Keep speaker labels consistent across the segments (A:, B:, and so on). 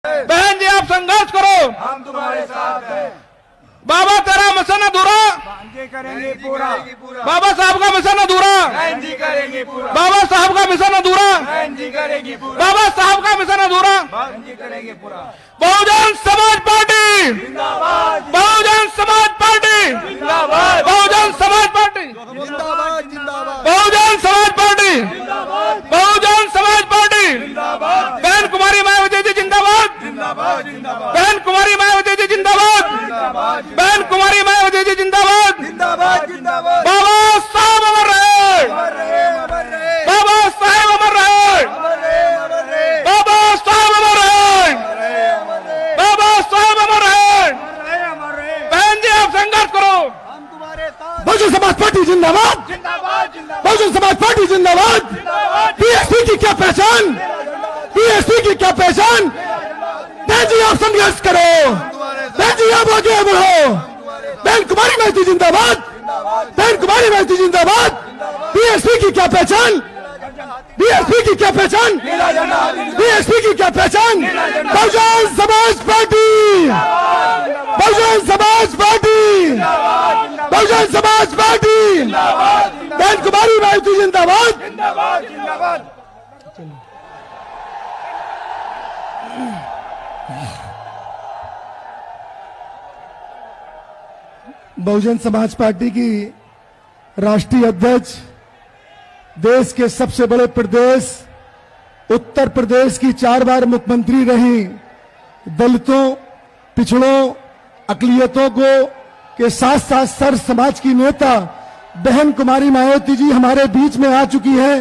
A: बहन जी आप संघर्ष करो,
B: हम तुम्हारे साथ हैं।
A: बाबा तेरा मिशन अधूरा,
B: बहन जी करेंगे पूरा,
A: बाबा साहब का मिशन अधूरा,
B: बहन जी करेंगे पूरा,
A: बाबा साहब का मिशन अधूरा,
B: बहन जी करेगी पूरा,
A: बाबा साहब का मिशन अधूरा।
B: बहन जी करेंगे पूरा।
A: बहुजन समाज पार्टी
B: जिंदाबाद,
A: बहुजन समाज पार्टी
B: जिंदाबाद,
A: बहुजन समाज पार्टी
B: जिंदाबाद, जिंदाबाद,
A: बहुजन समाज पार्टी बहुजन समाज पार्टी।
B: जिंदाबाद,
A: बहन कुमारी मायावती जी जिंदाबाद,
B: जिंदाबाद, जिंदाबाद,
A: बहन कुमारी मायावती जी जिंदाबाद,
B: जिंदाबाद,
A: बहन कुमारी मायावती जी जिंदाबाद।
B: जिंदाबाद, जिंदाबाद।
A: बाबा साहब अमर रहे,
B: अमर रहे, अमर रहे,
A: बाबा साहब अमर रहे,
B: अमर रहे, अमर रहे,
A: बाबा साहब अमर रहे,
B: अमर रहे, अमर रहे,
A: बाबा साहब अमर रहे।
B: अमर रहे, अमर रहे।
A: बहन जी आप संघर्ष करो,
B: हम तुम्हारे साथ।
C: बहुजन समाज पार्टी जिंदाबाद,
B: जिंदाबाद, जिंदाबाद,
C: बहुजन समाज पार्टी जिंदाबाद।
B: जिंदाबाद,
C: बीएसपी की क्या पहचान, बीएसपी की क्या पहचान। बहन जी आप संघर्ष करो, बहन जी आप आगे बढ़ो। बहन कुमारी मायावती जिंदाबाद, बहन कुमारी मायावती जिंदाबाद। बीएसपी की क्या पहचान, बीएसपी की क्या पहचान, बीएसपी की क्या पहचान। Bahujan Samaj party, Bahujan Samaj party, Bahujan Samaj party. बहन कुमारी मायावती जिंदाबाद।
B: जिंदाबाद, जिंदाबाद।
C: बहुजन समाज पार्टी की राष्ट्रीय अध्यक्ष, देश के सबसे बड़े प्रदेश उत्तर प्रदेश की 4 बार मुख्यमंत्री रही, दलितों, पिछड़ों, अकलियतों को के साथ साथ सर्व समाज की नेता बहन कुमारी मायावती जी हमारे बीच में आ चुकी है।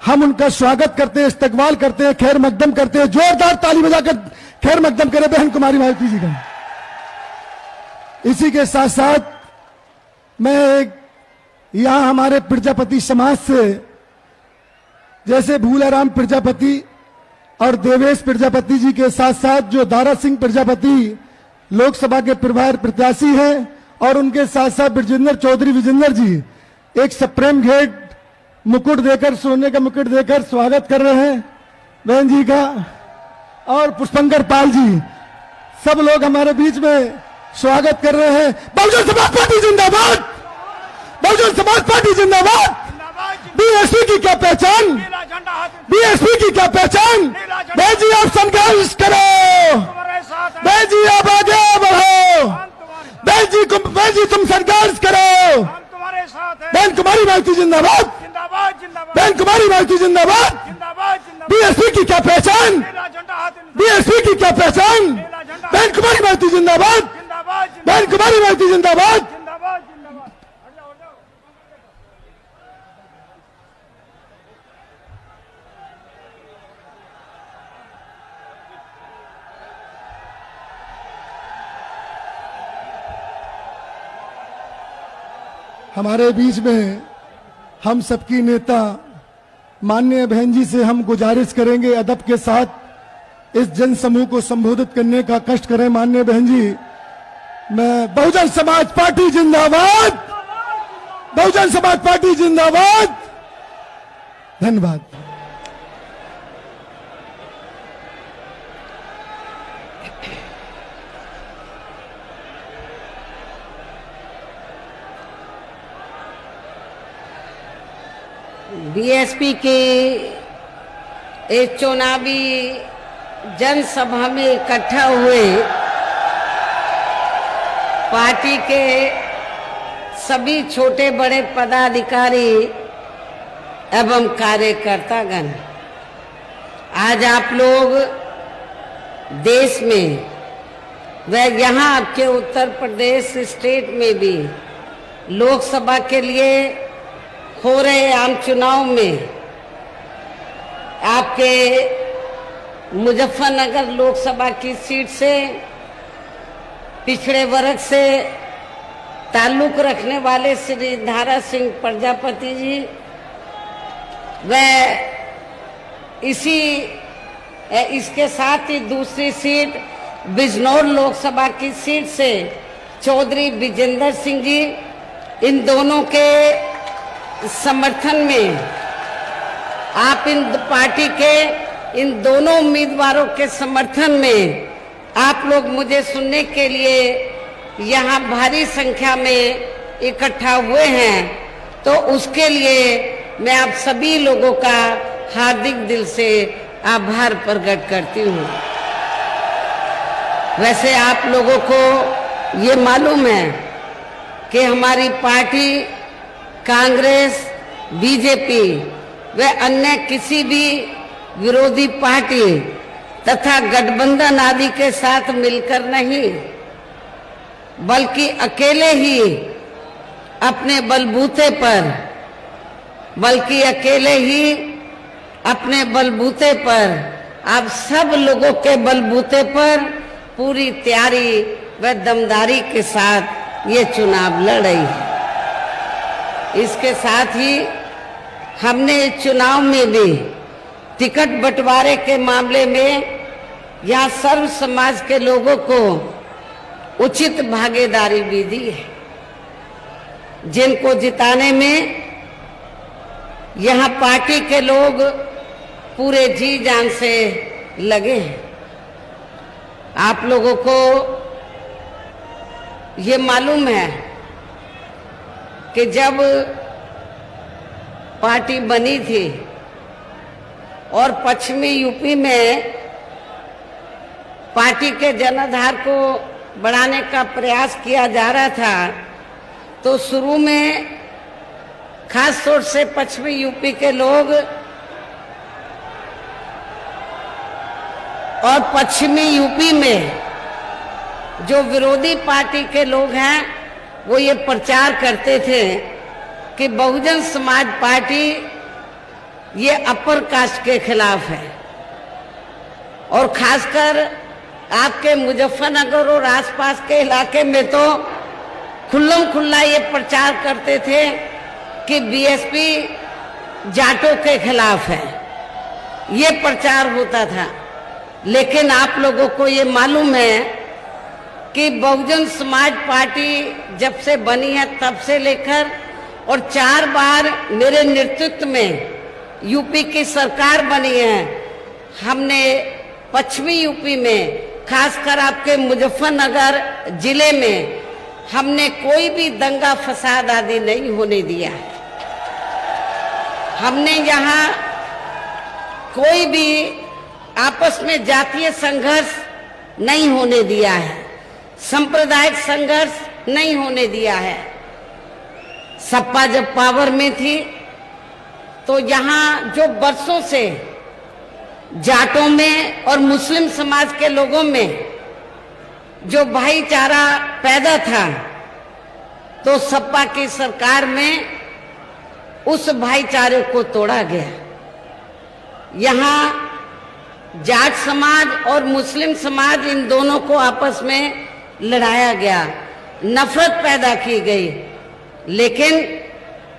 C: हम उनका स्वागत करते हैं, इस्तकबाल करते हैं, खैर मकदम करते हैं। जोरदार ताली बजाकर खैर मकदम करें बहन कुमारी मायावती जी का। इसी के साथ साथ मैं यहां हमारे प्रजापति समाज से, जैसे भूलाराम प्रजापति और देवेश प्रजापति जी के साथ साथ जो दारा सिंह प्रजापति लोकसभा के प्रभार प्रत्याशी हैं, और उनके साथ साथ ब्रजेंद्र चौधरी विजेंद्र जी एक सप्रेम घेट मुकुट देकर, सोने का मुकुट देकर स्वागत कर रहे हैं बहन जी का, और पुष्पंकर पाल जी, सब लोग हमारे बीच में स्वागत कर रहे हैं। बहुजन समाज पार्टी जिंदाबाद, बहुजन समाज पार्टी जिंदाबाद। बीएसपी की क्या पहचान, बीएसपी की क्या पहचान। बहन जी आप संघर्ष करो, बहन जी आप आगे बढ़ो, बहन जी तुम संघर्ष करो। बहन कुमारी मायावती जिंदाबाद, बहन कुमारी मायावती जिंदाबाद। बीएसपी की क्या पहचान, बीएसपी की क्या पहचान। बहन कुमारी मायावती जिंदाबाद, बहन कुमारी मायावती जिंदाबाद। हमारे बीच में हम सबकी नेता माननीय बहन जी से हम गुजारिश करेंगे अदब के साथ इस जन समूह को संबोधित करने का कष्ट करें। माननीय बहन जी, मैं बहुजन समाज पार्टी जिंदाबाद, बहुजन समाज पार्टी जिंदाबाद। धन्यवाद।
D: बीएसपी के इस चुनावी जनसभा में इकट्ठा हुए पार्टी के सभी छोटे बड़े पदाधिकारी एवं कार्यकर्तागण, आज आप लोग देश में व यहाँ आपके उत्तर प्रदेश स्टेट में भी लोकसभा के लिए हो रहे आम चुनाव में आपके मुजफ्फरनगर लोकसभा की सीट से पिछड़े वर्ग से ताल्लुक रखने वाले श्री दारा सिंह प्रजापति जी व इसके साथ ही दूसरी सीट बिजनौर लोकसभा की सीट से चौधरी विजेंद्र सिंह जी, इन दोनों के समर्थन में आप इन पार्टी के इन दोनों उम्मीदवारों के समर्थन में आप लोग मुझे सुनने के लिए यहाँ भारी संख्या में इकट्ठा हुए हैं, तो उसके लिए मैं आप सभी लोगों का हार्दिक दिल से आभार प्रकट करती हूँ। वैसे आप लोगों को ये मालूम है कि हमारी पार्टी कांग्रेस, बीजेपी व अन्य किसी भी विरोधी पार्टी तथा गठबंधन आदि के साथ मिलकर नहीं, बल्कि अकेले ही अपने बलबूते पर आप सब लोगों के बलबूते पर पूरी तैयारी व दमदारी के साथ ये चुनाव लड़ रही है। इसके साथ ही हमने चुनाव में भी टिकट बंटवारे के मामले में यहाँ सर्व समाज के लोगों को उचित भागीदारी भी दी है, जिनको जिताने में यहाँ पार्टी के लोग पूरे जी जान से लगे हैं। आप लोगों को ये मालूम है कि जब पार्टी बनी थी और पश्चिमी यूपी में पार्टी के जनाधार को बढ़ाने का प्रयास किया जा रहा था, तो शुरू में खास तौर से पश्चिमी यूपी के लोग और पश्चिमी यूपी में जो विरोधी पार्टी के लोग हैं वो ये प्रचार करते थे कि बहुजन समाज पार्टी ये अपर कास्ट के खिलाफ है, और खासकर आपके मुजफ्फरनगर और आसपास के इलाके में तो खुल्लम खुल्ला ये प्रचार करते थे कि बीएसपी जाटों के खिलाफ है, ये प्रचार होता था। लेकिन आप लोगों को ये मालूम है कि बहुजन समाज पार्टी जब से बनी है तब से लेकर और 4 बार मेरे नेतृत्व में यूपी की सरकार बनी है, हमने पश्चिमी यूपी में खासकर आपके मुजफ्फरनगर जिले में हमने कोई भी दंगा फसाद आदि नहीं होने दिया है। हमने यहाँ कोई भी आपस में जातीय संघर्ष नहीं होने दिया है, सांप्रदायिक संघर्ष नहीं होने दिया है। सपा जब पावर में थी तो यहाँ जो बरसों से जाटों में और मुस्लिम समाज के लोगों में जो भाईचारा पैदा था, तो सपा की सरकार में उस भाईचारे को तोड़ा गया। यहाँ जाट समाज और मुस्लिम समाज इन दोनों को आपस में लड़ाया गया, नफरत पैदा की गई, लेकिन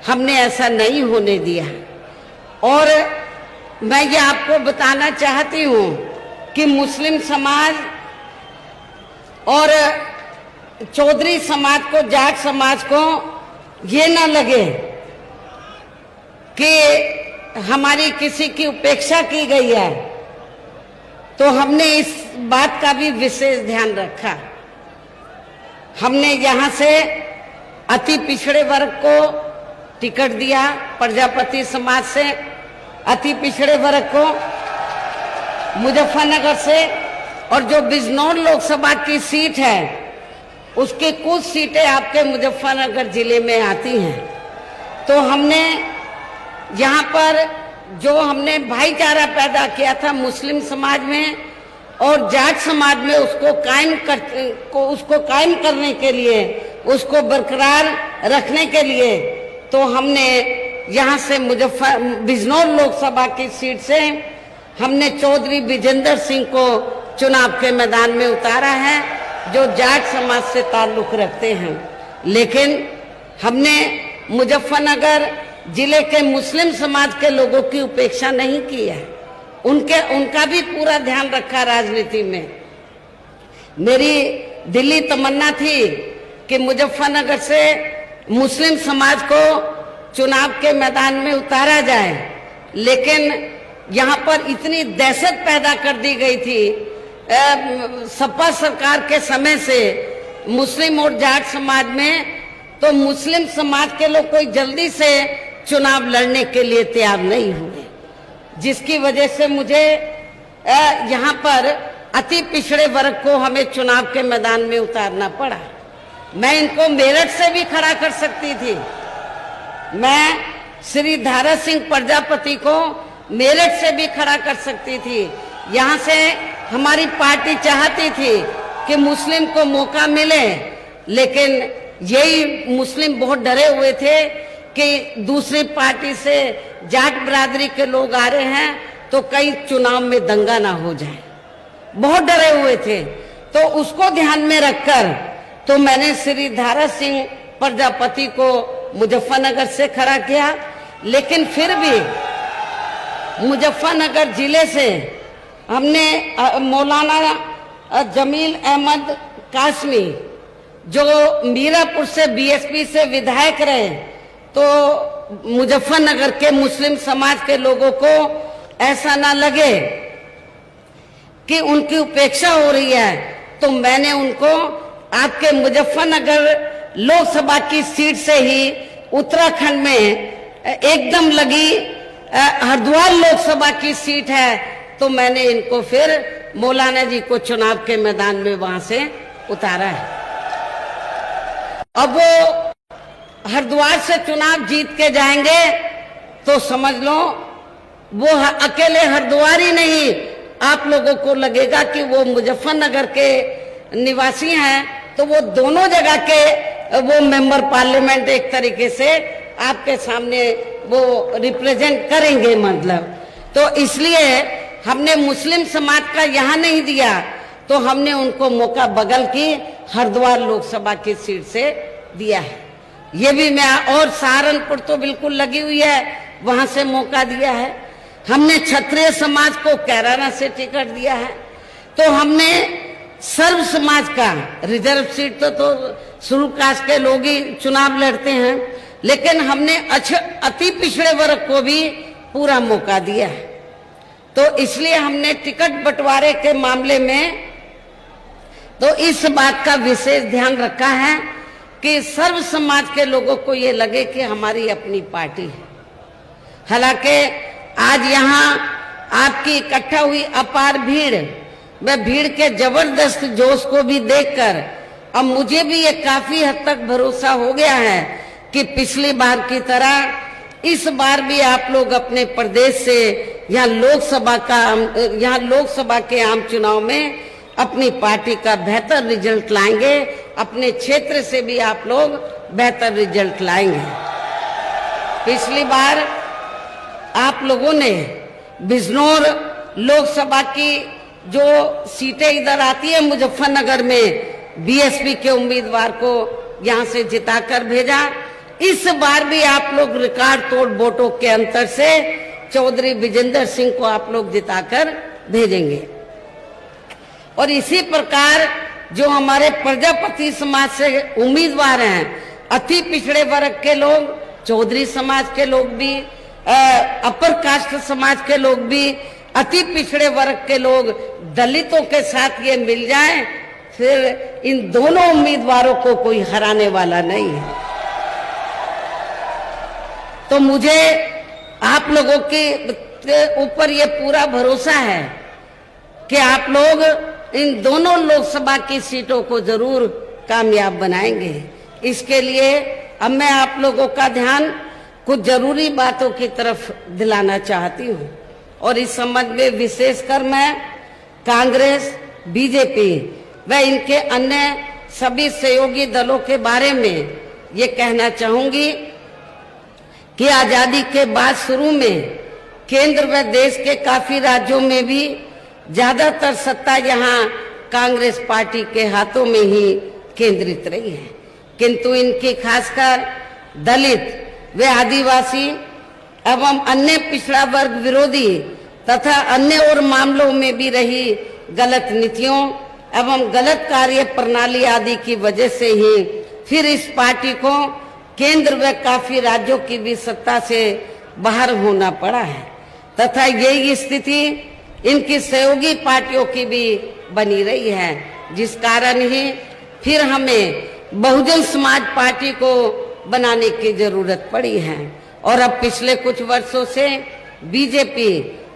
D: हमने ऐसा नहीं होने दिया। और मैं ये आपको बताना चाहती हूँ कि मुस्लिम समाज और चौधरी समाज को, जाट समाज को ये ना लगे कि हमारी किसी की उपेक्षा की गई है, तो हमने इस बात का भी विशेष ध्यान रखा। हमने यहाँ से अति पिछड़े वर्ग को टिकट दिया, प्रजापति समाज से अति पिछड़े वर्ग को मुजफ्फरनगर से, और जो बिजनौर लोकसभा की सीट है उसकी कुछ सीटें आपके मुजफ्फरनगर जिले में आती हैं। तो हमने यहाँ पर जो हमने भाईचारा पैदा किया था मुस्लिम समाज में और जाट समाज में, उसको कायम करने के लिए, उसको बरकरार रखने के लिए, तो हमने यहाँ से बिजनौर लोकसभा की सीट से हमने चौधरी विजेंद्र सिंह को चुनाव के मैदान में उतारा है, जो जाट समाज से ताल्लुक रखते हैं। लेकिन हमने मुजफ्फरनगर जिले के मुस्लिम समाज के लोगों की उपेक्षा नहीं की है, उनका भी पूरा ध्यान रखा राजनीति में। मेरी दिल्ली तमन्ना थी कि मुजफ्फरनगर से मुस्लिम समाज को चुनाव के मैदान में उतारा जाए, लेकिन यहाँ पर इतनी दहशत पैदा कर दी गई थी सपा सरकार के समय से मुस्लिम और जाट समाज में, तो मुस्लिम समाज के लोग कोई जल्दी से चुनाव लड़ने के लिए तैयार नहीं हुए, जिसकी वजह से मुझे यहाँ पर अति पिछड़े वर्ग को हमें चुनाव के मैदान में उतारना पड़ा। मैं इनको मेरठ से भी खड़ा कर सकती थी, मैं श्री धारा सिंह प्रजापति को मेरठ से भी खड़ा कर सकती थी। यहाँ से हमारी पार्टी चाहती थी कि मुस्लिम को मौका मिले, लेकिन यही मुस्लिम बहुत डरे हुए थे कि दूसरी पार्टी से जाट बिरादरी के लोग आ रहे हैं तो कहीं चुनाव में दंगा ना हो जाए, बहुत डरे हुए थे। तो उसको ध्यान में रखकर तो मैंने श्री धारा सिंह प्रजापति को मुजफ्फरनगर से खड़ा किया, लेकिन फिर भी मुजफ्फरनगर जिले से हमने मौलाना जमील अहमद कासमी जो मीरापुर से बीएसपी से विधायक रहे, तो मुजफ्फरनगर के मुस्लिम समाज के लोगों को ऐसा ना लगे कि उनकी उपेक्षा हो रही है, तो मैंने उनको आपके मुजफ्फरनगर लोकसभा की सीट से ही उत्तराखंड में एकदम लगी हरिद्वार लोकसभा की सीट है, तो मैंने इनको फिर मौलाना जी को चुनाव के मैदान में वहां से उतारा है। अब वो हरिद्वार से चुनाव जीत के जाएंगे तो समझ लो वो अकेले हरिद्वार ही नहीं, आप लोगों को लगेगा कि वो मुजफ्फरनगर के निवासी हैं, तो वो दोनों जगह के वो मेंबर पार्लियामेंट एक तरीके से आपके सामने वो रिप्रेजेंट करेंगे मतलब। तो इसलिए हमने मुस्लिम समाज का यहाँ नहीं दिया, तो हमने उनको मौका बगल की हरिद्वार लोकसभा की सीट से दिया है। ये भी मैं, और सहारनपुर तो बिल्कुल लगी हुई है, वहां से मौका दिया है। हमने क्षत्रिय समाज को कैराना से टिकट दिया है। तो हमने सर्व समाज का रिजर्व सीट तो शुरू कास्ट के लोग ही चुनाव लड़ते हैं, लेकिन हमने अति पिछड़े वर्ग को भी पूरा मौका दिया है। तो इसलिए हमने टिकट बंटवारे के मामले में तो इस बात का विशेष ध्यान रखा है कि सर्व समाज के लोगों को ये लगे कि हमारी अपनी पार्टी है। हालांकि आज यहाँ आपकी इकट्ठा हुई अपार भीड़, मैं भीड़ के जबरदस्त जोश को भी देखकर अब मुझे भी ये काफी हद तक भरोसा हो गया है कि पिछली बार की तरह इस बार भी आप लोग अपने प्रदेश से यहाँ लोकसभा के आम चुनाव में अपनी पार्टी का बेहतर रिजल्ट लाएंगे, अपने क्षेत्र से भी आप लोग बेहतर रिजल्ट लाएंगे। पिछली बार आप लोगों ने बिजनौर लोकसभा की जो सीटें इधर आती है मुजफ्फरनगर में, बीएसपी के उम्मीदवार को यहाँ से जिताकर भेजा। इस बार भी आप लोग रिकॉर्ड तोड़ वोटों के अंतर से चौधरी विजेंद्र सिंह को आप लोग जिताकर भेजेंगे। और इसी प्रकार जो हमारे प्रजापति समाज से उम्मीदवार हैं, अति पिछड़े वर्ग के लोग, चौधरी समाज के लोग भी, अपर कास्ट समाज के लोग भी, अति पिछड़े वर्ग के लोग, दलितों के साथ ये मिल जाए, फिर इन दोनों उम्मीदवारों को कोई हराने वाला नहीं है। तो मुझे आप लोगों के ऊपर ये पूरा भरोसा है कि आप लोग इन दोनों लोकसभा की सीटों को जरूर कामयाब बनाएंगे। इसके लिए अब मैं आप लोगों का ध्यान कुछ जरूरी बातों की तरफ दिलाना चाहती हूँ, और इस संबंध में विशेषकर मैं कांग्रेस, बीजेपी व इनके अन्य सभी सहयोगी दलों के बारे में ये कहना चाहूंगी कि आजादी के बाद शुरू में केंद्र व देश के काफी राज्यों में भी ज्यादातर सत्ता यहाँ कांग्रेस पार्टी के हाथों में ही केंद्रित रही है, किंतु इनकी खासकर दलित व आदिवासी एवं अन्य पिछड़ा वर्ग विरोधी तथा अन्य और मामलों में भी रही गलत नीतियों एवं गलत कार्य प्रणाली आदि की वजह से ही फिर इस पार्टी को केंद्र व काफी राज्यों की भी सत्ता से बाहर होना पड़ा है, तथा यही स्थिति इनकी सहयोगी पार्टियों की भी बनी रही है, जिस कारण ही फिर हमें बहुजन समाज पार्टी को बनाने की जरूरत पड़ी है। और अब पिछले कुछ वर्षों से बीजेपी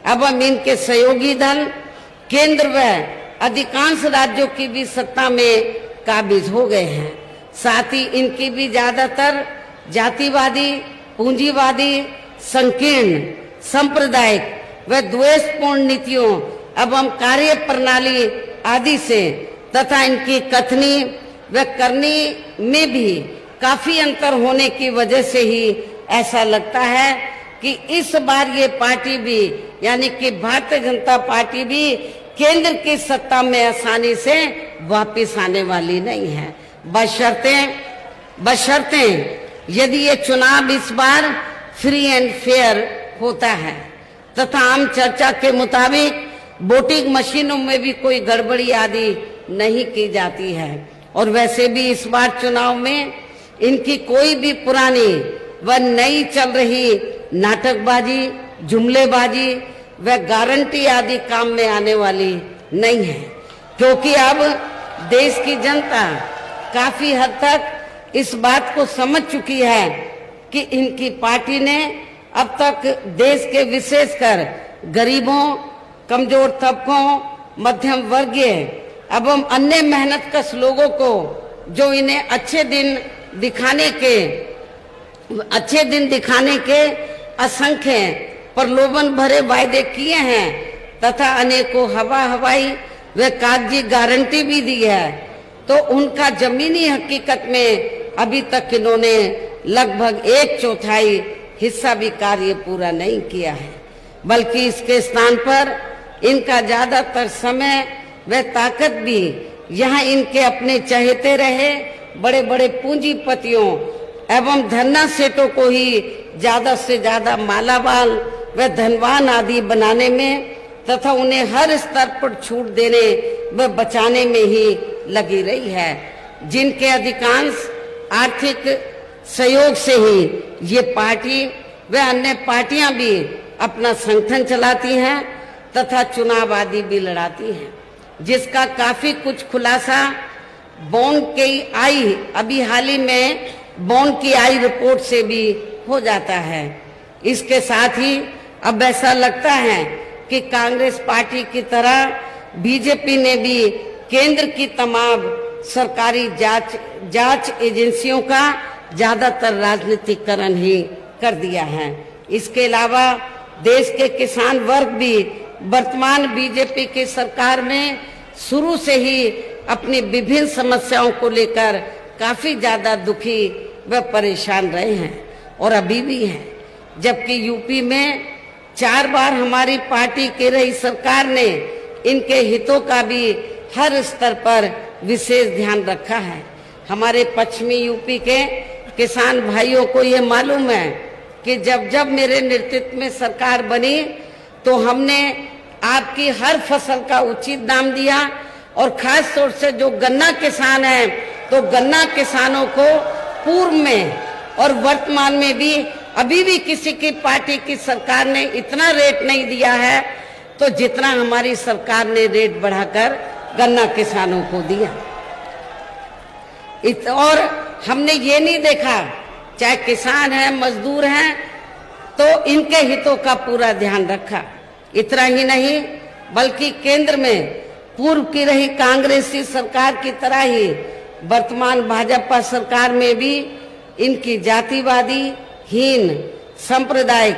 D: एवं इनके सहयोगी दल केंद्र व अधिकांश राज्यों की भी सत्ता में काबिज हो गए हैं। साथ ही इनकी भी ज्यादातर जातिवादी, पूंजीवादी, संकीर्ण, सांप्रदायिक व द्वेषपूर्ण नीतियों एवं कार्य प्रणाली आदि से तथा इनकी कथनी व करनी में भी काफी अंतर होने की वजह से ही ऐसा लगता है कि इस बार ये पार्टी भी यानी कि भारतीय जनता पार्टी भी केंद्र की सत्ता में आसानी से वापस आने वाली नहीं है, बशर्ते यदि ये चुनाव इस बार फ्री एंड फेयर होता है तथा आम चर्चा के मुताबिक वोटिंग मशीनों में भी कोई गड़बड़ी आदि नहीं की जाती है। और वैसे भी इस बार चुनाव में इनकी कोई भी पुरानी व नई चल रही नाटकबाजी, जुमलेबाजी व गारंटी आदि काम में आने वाली नहीं है, क्योंकि अब देश की जनता काफी हद तक इस बात को समझ चुकी है कि इनकी पार्टी ने अब तक देश के विशेषकर गरीबों, कमजोर तबकों, मध्यम वर्गीय एवं अन्य मेहनतकश लोगों को जो इन्हें अच्छे दिन दिखाने के असंख्य प्रलोभन भरे वायदे किए हैं तथा अनेकों हवाई व कागजी गारंटी भी दी है, तो उनका जमीनी हकीकत में अभी तक इन्होंने लगभग 1/4 हिस्सा भी कार्य पूरा नहीं किया है, बल्कि इसके स्थान पर इनका ज्यादातर समय व ताकत भी यहाँ इनके अपने चहेते रहे बड़े बड़े पूंजीपतियों एवं धन्ना सेठों को ही ज्यादा से ज्यादा मालामाल व धनवान आदि बनाने में तथा उन्हें हर स्तर पर छूट देने व बचाने में ही लगी रही है, जिनके अधिकांश आर्थिक सहयोग से ही ये पार्टी व अन्य पार्टियां भी अपना संगठन चलाती हैं तथा चुनाव आदि भी लड़ाती हैं, जिसका काफी कुछ खुलासा बॉन्ड की आई अभी हाल ही में बॉन्ड की आई रिपोर्ट से भी हो जाता है। इसके साथ ही अब ऐसा लगता है कि कांग्रेस पार्टी की तरह बीजेपी ने भी केंद्र की तमाम सरकारी जांच एजेंसियों का ज्यादातर राजनीतिकरण ही कर दिया है। इसके अलावा देश के किसान वर्ग भी वर्तमान बीजेपी की सरकार में शुरू से ही अपनी विभिन्न समस्याओं को लेकर काफी ज्यादा दुखी व परेशान रहे हैं और अभी भी हैं, जबकि यूपी में 4 बार हमारी पार्टी की रही सरकार ने इनके हितों का भी हर स्तर पर विशेष ध्यान रखा है। हमारे पश्चिमी यूपी के किसान भाइयों को ये मालूम है कि जब मेरे नेतृत्व में सरकार बनी तो हमने आपकी हर फसल का उचित दाम दिया और खास तौर से जो गन्ना किसान हैं तो गन्ना किसानों को पूर्व में और वर्तमान में भी अभी भी किसी की पार्टी की सरकार ने इतना रेट नहीं दिया है तो जितना हमारी सरकार ने रेट बढ़ाकर गन्ना किसानों को दिया। और हमने ये नहीं देखा चाहे किसान है, मजदूर हैं, तो इनके हितों का पूरा ध्यान रखा। इतना ही नहीं बल्कि केंद्र में पूर्व की रही कांग्रेसी सरकार की तरह ही वर्तमान भाजपा सरकार में भी इनकी जातिवादी, हीन, सांप्रदायिक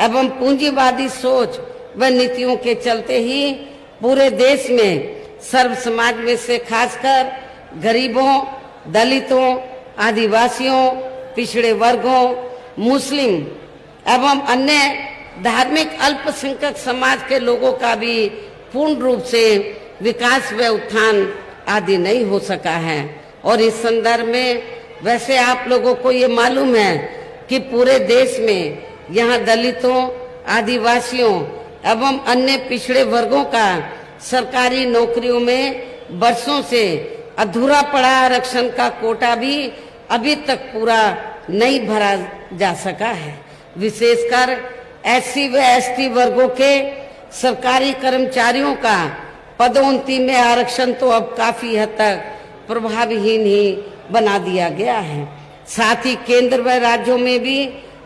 D: एवं पूंजीवादी सोच व नीतियों के चलते ही पूरे देश में सर्व समाज में से खासकर गरीबों, दलितों, आदिवासियों, पिछड़े वर्गों, मुस्लिम एवं अन्य धार्मिक अल्पसंख्यक समाज के लोगों का भी पूर्ण रूप से विकास व उत्थान आदि नहीं हो सका है। और इस संदर्भ में वैसे आप लोगों को ये मालूम है कि पूरे देश में यहाँ दलितों, आदिवासियों एवं अन्य पिछड़े वर्गों का सरकारी नौकरियों में वर्षों से अधूरा पड़ा आरक्षण का कोटा भी अभी तक पूरा नहीं भरा जा सका है। विशेषकर SC व ST वर्गों के सरकारी कर्मचारियों का पदोन्नति में आरक्षण तो अब काफी हद तक प्रभावहीन ही बना दिया गया है। साथ ही केंद्र व राज्यों में भी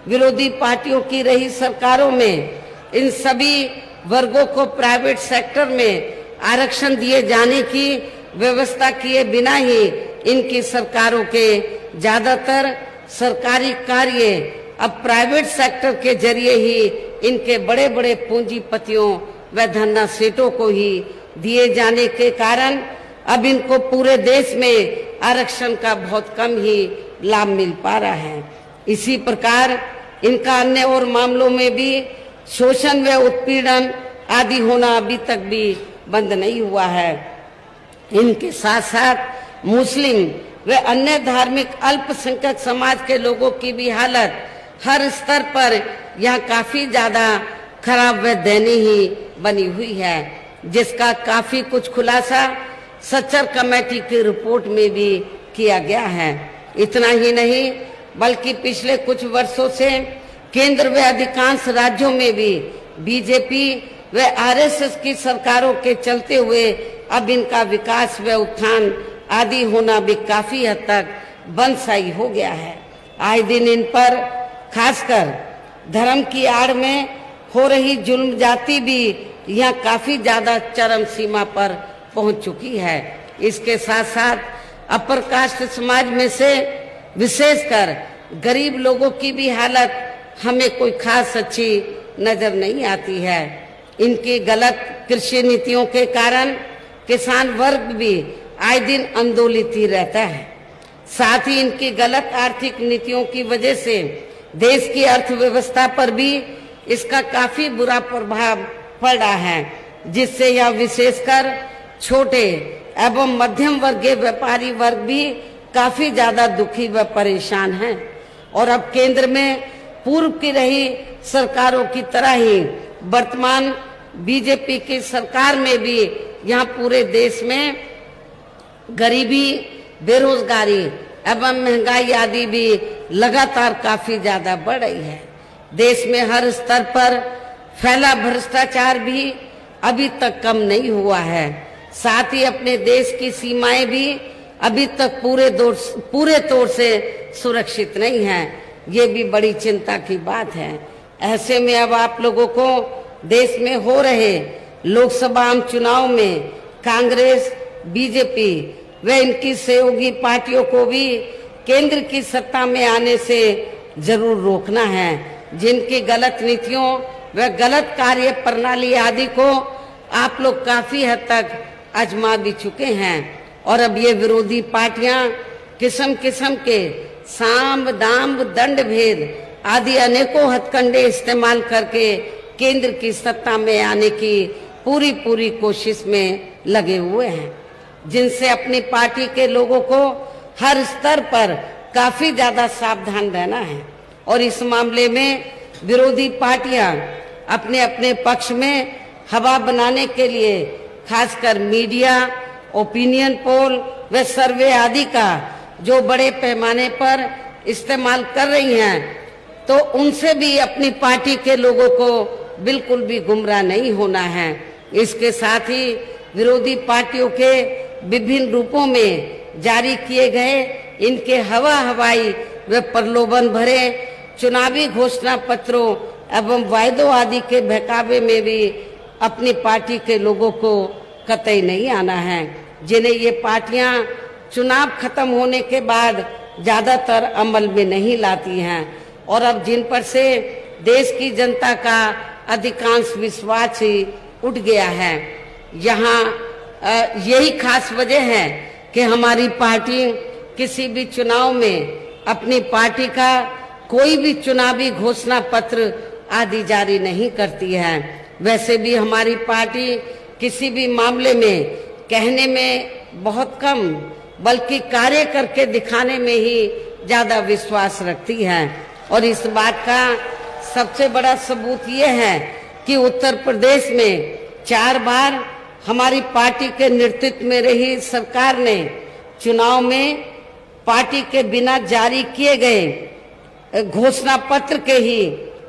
D: विरोधी पार्टियों की रही सरकारों में इन सभी वर्गों को प्राइवेट सेक्टर में आरक्षण दिए जाने की व्यवस्था किए बिना ही इनकी सरकारों के ज्यादातर सरकारी कार्य अब प्राइवेट सेक्टर के जरिए ही इनके बड़े बड़े पूंजीपतियों व धन्ना सेठों को ही दिए जाने के कारण अब इनको पूरे देश में आरक्षण का बहुत कम ही लाभ मिल पा रहा है। इसी प्रकार इनका अन्य और मामलों में भी शोषण व उत्पीड़न आदि होना अभी तक भी बंद नहीं हुआ है। इनके साथ साथ मुस्लिम व अन्य धार्मिक अल्पसंख्यक समाज के लोगों की भी हालत हर स्तर पर यहाँ काफी ज्यादा खराब व दयनीय ही बनी हुई है, जिसका काफी कुछ खुलासा सच्चर कमेटी की रिपोर्ट में भी किया गया है। इतना ही नहीं बल्कि पिछले कुछ वर्षों से केंद्र व अधिकांश राज्यों में भी बीजेपी व आरएसएस की सरकारों के चलते हुए अब इनका विकास व उत्थान आदि होना भी काफी हद तक बंदशाई हो गया है। आए दिन इन पर खासकर धर्म की आड़ में हो रही जुल्म जाति भी यहाँ काफी ज्यादा चरम सीमा पर पहुंच चुकी है। इसके साथ साथ अपर कास्ट समाज में से विशेषकर गरीब लोगों की भी हालत हमें कोई खास अच्छी नजर नहीं आती है। इनकी गलत कृषि नीतियों के कारण किसान वर्ग भी आए दिन आंदोलित ही रहता है। साथ ही इनकी गलत आर्थिक नीतियों की वजह से देश की अर्थव्यवस्था पर भी इसका काफी बुरा प्रभाव पड़ रहा है, जिससे यह विशेषकर छोटे एवं मध्यम वर्गीय व्यापारी वर्ग भी काफी ज्यादा दुखी व परेशान हैं। और अब केंद्र में पूर्व की रही सरकारों की तरह ही वर्तमान बीजेपी की सरकार में भी यहाँ पूरे देश में गरीबी, बेरोजगारी एवं महंगाई आदि भी लगातार काफी ज्यादा बढ़ रही है। देश में हर स्तर पर फैला भ्रष्टाचार भी अभी तक कम नहीं हुआ है। साथ ही अपने देश की सीमाएं भी अभी तक पूरे तौर से सुरक्षित नहीं है। ये भी बड़ी चिंता की बात है। ऐसे में अब आप लोगों को देश में हो रहे लोकसभा आम चुनाव में कांग्रेस, बीजेपी व इनकी सहयोगी पार्टियों को भी केंद्र की सत्ता में आने से जरूर रोकना है। जिनकी गलत नीतियों व गलत कार्य प्रणाली आदि को आप लोग काफी हद तक आजमा भी चुके हैं। और अब ये विरोधी पार्टियां किस्म किस्म के साम, दाम, दंड भेद आदि अनेकों हथकंडे इस्तेमाल करके केंद्र की सत्ता में आने की पूरी कोशिश में लगे हुए हैं, जिनसे अपनी पार्टी के लोगों को हर स्तर पर काफी ज्यादा सावधान रहना है। और इस मामले में विरोधी पार्टियां अपने अपने पक्ष में हवा बनाने के लिए खासकर मीडिया, ओपिनियन पोल व सर्वे आदि का जो बड़े पैमाने पर इस्तेमाल कर रही हैं, तो उनसे भी अपनी पार्टी के लोगों को बिल्कुल भी गुमराह नहीं होना है। इसके साथ ही विरोधी पार्टियों के विभिन्न रूपों में जारी किए गए इनके हवाई व प्रलोभन भरे चुनावी घोषणा पत्रों एवं वायदों आदि के बहकावे में भी अपनी पार्टी के लोगों को कतई नहीं आना है, जिन्हें ये पार्टियां चुनाव खत्म होने के बाद ज्यादातर अमल में नहीं लाती हैं। और अब जिन पर से देश की जनता का अधिकांश विश्वास ही उठ गया है। यहाँ यही खास वजह है कि हमारी पार्टी किसी भी चुनाव में अपनी पार्टी का कोई भी चुनावी घोषणा पत्र आदि जारी नहीं करती है। वैसे भी हमारी पार्टी किसी भी मामले में कहने में बहुत कम बल्कि कार्य करके दिखाने में ही ज्यादा विश्वास रखती है। और इस बात का सबसे बड़ा सबूत ये है कि उत्तर प्रदेश में 4 बार हमारी पार्टी के नेतृत्व में रही सरकार ने चुनाव में पार्टी के बिना जारी किए गए घोषणा पत्र के ही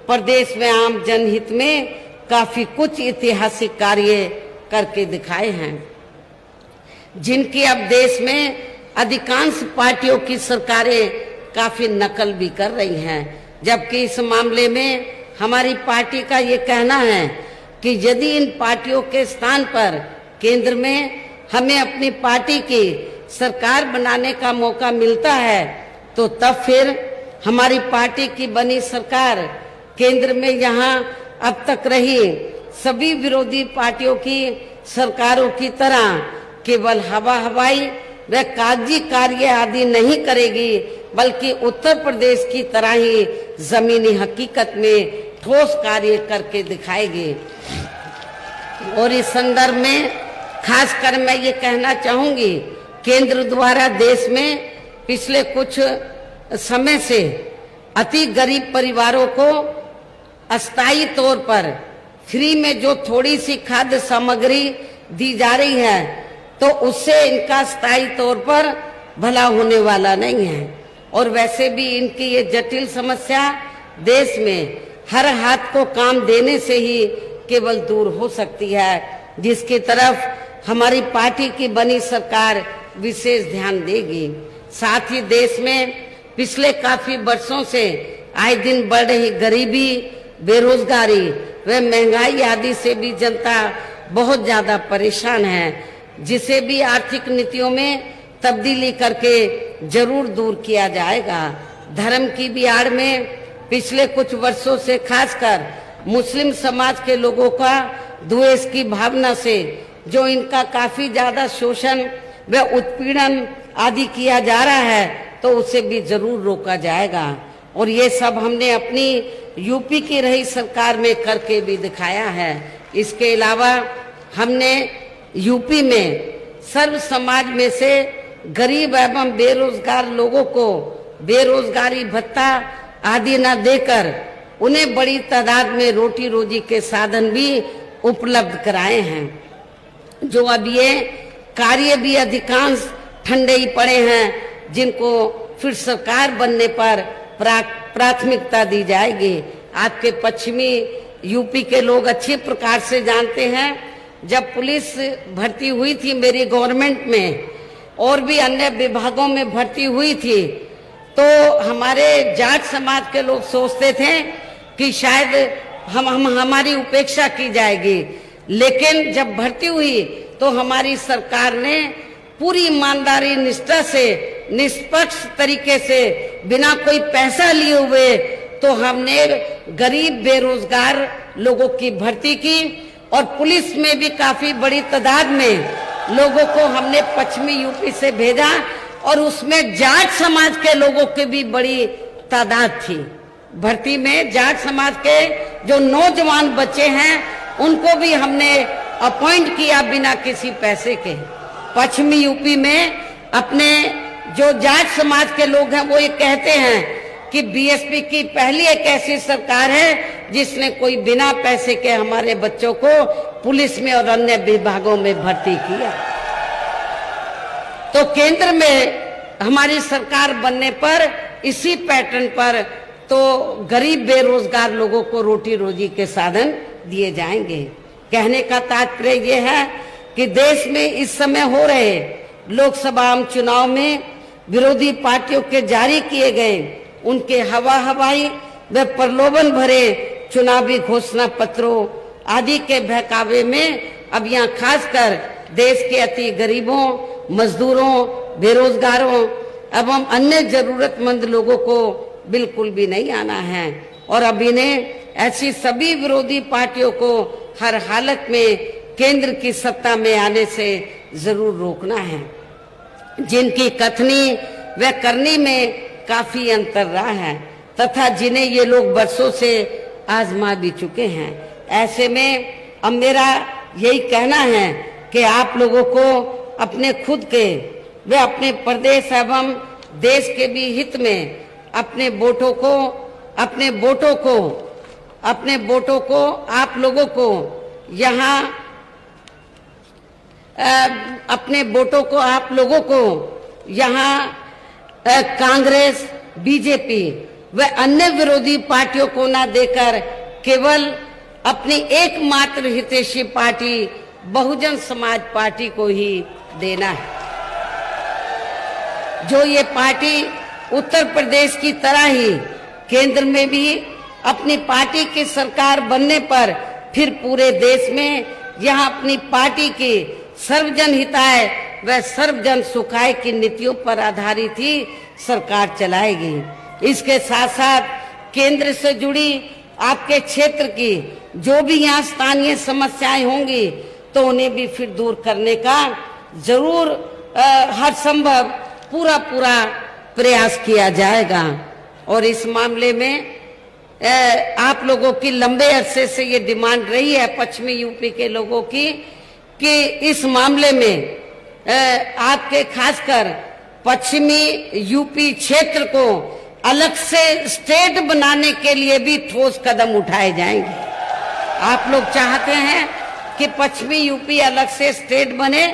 D: प्रदेश में आम जनहित में काफी कुछ ऐतिहासिक कार्य करके दिखाए हैं, जिनकी अब देश में अधिकांश पार्टियों की सरकारें काफी नकल भी कर रही हैं। जबकि इस मामले में हमारी पार्टी का ये कहना है कि यदि इन पार्टियों के स्थान पर केंद्र में हमें अपनी पार्टी की सरकार बनाने का मौका मिलता है तो तब फिर हमारी पार्टी की बनी सरकार केंद्र में यहाँ अब तक रही सभी विरोधी पार्टियों की सरकारों की तरह केवल हवाई व कागजी कार्य आदि नहीं करेगी, बल्कि उत्तर प्रदेश की तरह ही जमीनी हकीकत में ठोस कार्य करके दिखाएगी। और इस संदर्भ में खासकर मैं ये कहना चाहूंगी, केंद्र द्वारा देश में पिछले कुछ समय से अति गरीब परिवारों को अस्थायी तौर पर फ्री में जो थोड़ी सी खाद्य सामग्री दी जा रही है तो उससे इनका स्थायी तौर पर भला होने वाला नहीं है। और वैसे भी इनकी ये जटिल समस्या देश में हर हाथ को काम देने से ही केवल दूर हो सकती है, जिसकी तरफ हमारी पार्टी की बनी सरकार विशेष ध्यान देगी। साथ ही देश में पिछले काफी वर्षों से आए दिन बढ़ रही गरीबी, बेरोजगारी व महंगाई आदि से भी जनता बहुत ज्यादा परेशान है, जिसे भी आर्थिक नीतियों में तब्दीली करके जरूर दूर किया जाएगा। धर्म की भी आड़ में पिछले कुछ वर्षों से खासकर मुस्लिम समाज के लोगों का द्वेष की भावना से जो इनका काफी ज्यादा शोषण व उत्पीड़न आदि किया जा रहा है तो उसे भी जरूर रोका जाएगा। और ये सब हमने अपनी यूपी की रही सरकार में करके भी दिखाया है। इसके अलावा हमने यूपी में सर्व समाज में से गरीब एवं बेरोजगार लोगों को बेरोजगारी भत्ता आदि न देकर उन्हें बड़ी तादाद में रोटी रोजी के साधन भी उपलब्ध कराए हैं। जो अब ये कार्य भी अधिकांश ठंडे ही पड़े हैं, जिनको फिर सरकार बनने पर प्राथमिकता दी जाएगी। आपके पश्चिमी यूपी के लोग अच्छे प्रकार से जानते हैं, जब पुलिस भर्ती हुई थी मेरी गवर्नमेंट में और भी अन्य विभागों में भर्ती हुई थी तो हमारे जाट समाज के लोग सोचते थे कि शायद हमारी उपेक्षा की जाएगी, लेकिन जब भर्ती हुई तो हमारी सरकार ने पूरी ईमानदारी निष्ठा से निष्पक्ष तरीके से बिना कोई पैसा लिए हुए तो हमने गरीब बेरोजगार लोगों की भर्ती की और पुलिस में भी काफी बड़ी तादाद में लोगों को हमने पश्चिमी यूपी से भेजा और उसमें जाट समाज के लोगों की भी बड़ी तादाद थी। भर्ती में जाट समाज के जो नौजवान बच्चे हैं उनको भी हमने अपॉइंट किया बिना किसी पैसे के। पश्चिमी यूपी में अपने जो जाट समाज के लोग हैं वो ये कहते हैं कि बीएसपी की पहली एक ऐसी सरकार है जिसने कोई बिना पैसे के हमारे बच्चों को पुलिस में और अन्य विभागों में भर्ती किया। तो केंद्र में हमारी सरकार बनने पर इसी पैटर्न पर तो गरीब बेरोजगार लोगों को रोटी रोजी के साधन दिए जाएंगे। कहने का तात्पर्य ये है कि देश में इस समय हो रहे लोकसभा आम चुनाव में विरोधी पार्टियों के जारी किए गए उनके हवाई व प्रलोभन भरे चुनावी घोषणा पत्रों आदि के बहकावे में अब यहाँ खासकर देश के अति गरीबों, मजदूरों, बेरोजगारों एवं अन्य जरूरतमंद लोगों को बिल्कुल भी नहीं आना है। और अब इन्हें ऐसी सभी विरोधी पार्टियों को हर हालत में केंद्र की सत्ता में आने से जरूर रोकना है, जिनकी कथनी व करनी में काफी अंतर रहा है तथा जिन्हें ये लोग वर्षों से आजमा भी चुके हैं। ऐसे में अब मेरा यही कहना है कि आप लोगों को अपने खुद के व अपने प्रदेश एवं देश के भी हित में अपने वोटों को आप लोगों को यहाँ अपने वोटों को आप लोगों को यहाँ कांग्रेस, बीजेपी व अन्य विरोधी पार्टियों को न देकर केवल अपनी एकमात्र हितैषी पार्टी बहुजन समाज पार्टी को ही देना है। जो ये पार्टी उत्तर प्रदेश की तरह ही केंद्र में भी अपनी पार्टी की सरकार बनने पर फिर पूरे देश में यहाँ अपनी पार्टी की सर्वजन हिताय व सर्वजन सुखाय की नीतियों पर आधारित ही सरकार चलाएगी। इसके साथ साथ केंद्र से जुड़ी आपके क्षेत्र की जो भी यहाँ स्थानीय समस्याएं होंगी तो उन्हें भी फिर दूर करने का जरूर हर संभव पूरा प्रयास किया जाएगा। और इस मामले में आप लोगों की लंबे अरसे से ये डिमांड रही है पश्चिमी यूपी के लोगों की कि इस मामले में आपके खासकर पश्चिमी यूपी क्षेत्र को अलग से स्टेट बनाने के लिए भी ठोस कदम उठाए जाएंगे। आप लोग चाहते हैं कि पश्चिमी यूपी अलग से स्टेट बने,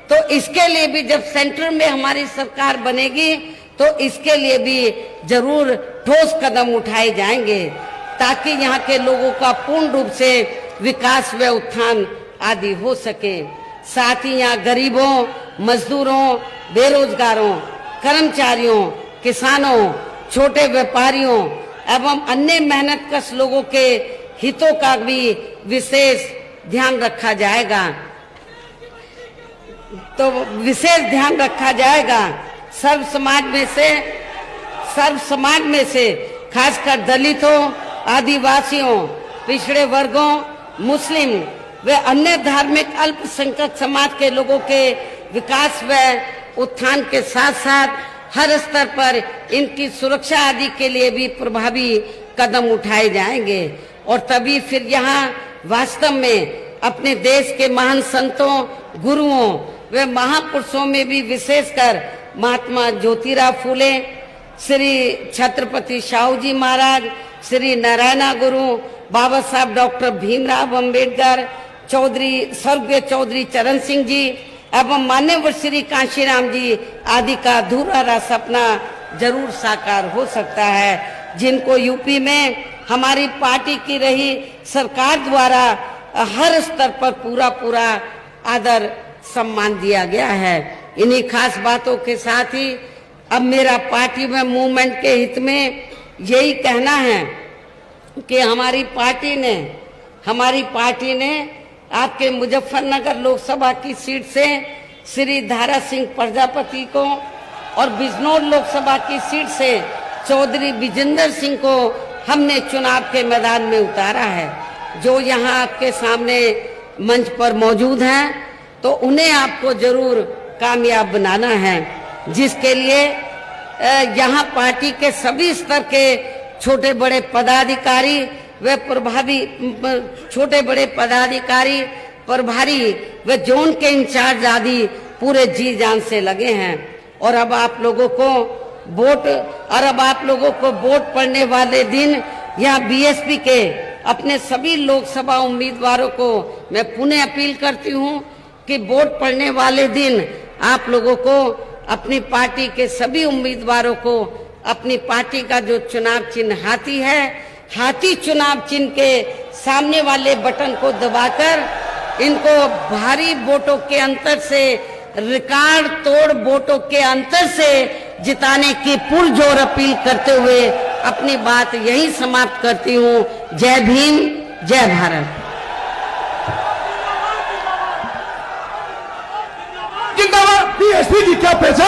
D: तो इसके लिए भी जब सेंटर में हमारी सरकार बनेगी तो इसके लिए भी जरूर ठोस कदम उठाए जाएंगे ताकि यहाँ के लोगों का पूर्ण रूप से विकास व उत्थान आदि हो सके। साथ ही यहाँ गरीबों, मजदूरों, बेरोजगारों, कर्मचारियों, किसानों, छोटे व्यापारियों एवं अन्य मेहनतकश लोगों के हितों का भी विशेष ध्यान रखा जाएगा। तो विशेष ध्यान रखा जाएगा। सर्व समाज में से खासकर दलितों, आदिवासियों, पिछड़े वर्गों, मुस्लिम व अन्य धार्मिक अल्पसंख्यक समाज के लोगों के विकास व उत्थान के साथ साथ हर स्तर पर इनकी सुरक्षा आदि के लिए भी प्रभावी कदम उठाए जाएंगे। और तभी फिर यहाँ वास्तव में अपने देश के महान संतों, गुरुओं व महापुरुषों में भी विशेषकर महात्मा ज्योतिराव फूले, श्री छत्रपति शाहू जी महाराज, श्री नारायणा गुरु, बाबा साहब डॉक्टर भीमराव अंबेडकर, स्वर्गीय चौधरी चरण सिंह जी एवं मान्यवर श्री कांशीराम जी आदि का अधूरा सपना जरूर साकार हो सकता है, जिनको यूपी में हमारी पार्टी की रही सरकार द्वारा हर स्तर पर पूरा आदर सम्मान दिया गया है। इन्हीं खास बातों के साथ ही अब मेरा पार्टी में मूवमेंट के हित में यही कहना है कि हमारी पार्टी ने आपके मुजफ्फरनगर लोकसभा की सीट से श्री धारा सिंह प्रजापति को और बिजनौर लोकसभा की सीट से चौधरी विजेंद्र सिंह को हमने चुनाव के मैदान में उतारा है। जो यहाँ आपके सामने मंच पर मौजूद हैं तो उन्हें आपको जरूर कामयाब बनाना है, जिसके लिए यहाँ पार्टी के सभी स्तर के छोटे बड़े पदाधिकारी प्रभारी व जोन के इंचार्ज आदि पूरे जी जान से लगे हैं। और अब आप लोगों को वोट पड़ने वाले दिन यहाँ बीएसपी के अपने सभी लोकसभा उम्मीदवारों को मैं पुनः अपील करती हूँ कि वोट पड़ने वाले दिन आप लोगों को अपनी पार्टी के सभी उम्मीदवारों को अपनी पार्टी का जो चुनाव चिन्ह हाथी है, हाथी चुनाव चिन्ह के सामने वाले बटन को दबाकर इनको भारी वोटों के अंतर से, रिकॉर्ड तोड़ वोटों के अंतर से जिताने की पुरजोर अपील करते हुए अपनी बात यही समाप्त करती हूँ। जय भीम, जय भारत।
C: जिंदाबाद। बीएसपी जी क्या पहचान